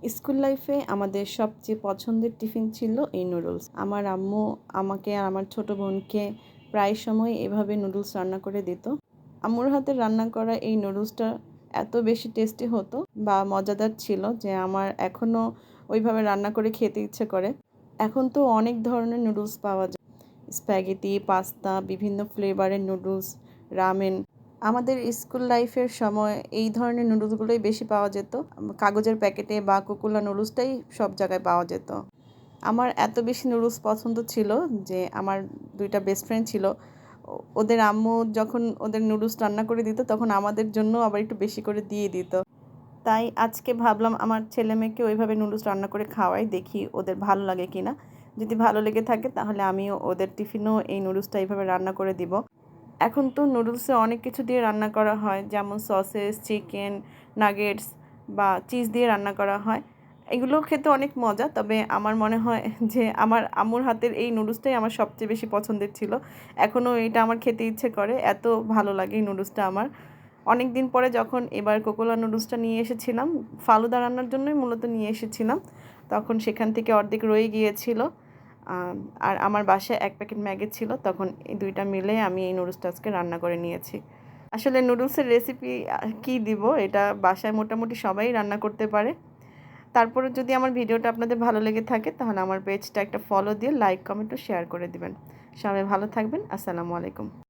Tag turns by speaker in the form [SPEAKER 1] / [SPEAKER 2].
[SPEAKER 1] School লাইফে আমাদের সবচেয়ে পছন্দের টিফিন ছিল এই নুডলস। আমার আম্মু আমাকে আর আমার ছোট বোনকে প্রায় সময় এভাবে নুডলস রান্না করে দিত। আম্মুর হাতের রান্না করা এই নুডলসটা এত বেশি টেস্টি হতো বা মজাদার ছিল যে আমার এখনও ওইভাবে রান্না করে খেতে ইচ্ছে করে। এখন তো অনেক ধরনের নুডলস পাওয়া যায়, স্প্যাগেটি, পাস্তা, বিভিন্ন ফ্লেভারের নুডলস, রামেন। আমাদের স্কুল লাইফের সময় এই ধরনের নুডলসগুলোই বেশি পাওয়া যেত। কাগজের প্যাকেটে বা কোকোলা নুডলসটাই সব জায়গায় পাওয়া যেত। আমার এত বেশি নুডলস পছন্দ ছিল যে আমার 2টা বেস্ট ফ্রেন্ড ছিল। ওদের আম্মু যখন ওদের নুডলস রান্না করে দিত তখন আমাদের জন্য আবার একটু বেশি করে দিয়ে দিত। তাই আজকে ভাবলাম আমার ছেলেমেয়েকে ওইভাবে নুডলস রান্না করে খাওয়াই, দেখি ওদের ভালো লাগে কিনা। যদি ভালো লেগে থাকে তাহলে আমিও ওদের টিফিনেও এই নুডলসটা এইভাবে রান্না করে দিব। এখন তো নুডলসে অনেক কিছু দিয়ে রান্না করা হয়, যেমন সসেস, চিকেন, নাগেটস বা চিজ দিয়ে রান্না করা হয়। এগুলো খেতে অনেক মজা, তবে আমার মনে হয় যে আমার আম্মুর হাতের এই নুডলসটাই আমার সবচেয়ে বেশি পছন্দের ছিল। এখনও এটা আমার খেতে ইচ্ছে করে, এত ভালো লাগে এই নুডলসটা আমার। অনেক দিন পরে যখন এবার কোকোলা নুডলসটা নিয়ে এসেছিলাম, ফালুদা রান্নার জন্যই মূলত নিয়ে এসেছিলাম, তখন সেখান থেকে অর্ধেক রয়ে গিয়েছিল। আর আমার বাসায় 1 প্যাকেট ম্যাগি ছিল, তখন এই 2টা মিলে আমি এই নুডলসটা আজকে রান্না করে নিয়েছি। আসলে নুডলসের রেসিপি কী দিব, এটা বাসায় মোটামুটি সবাই রান্না করতে পারে। তারপরে যদি আমার ভিডিওটা আপনাদের ভালো লেগে থাকে তাহলে আমার পেজটা একটা ফলো দিয়ে লাইক, কমেন্ট ও শেয়ার করে দিবেন। সবাই ভালো থাকবেন। আসসালামু আলাইকুম।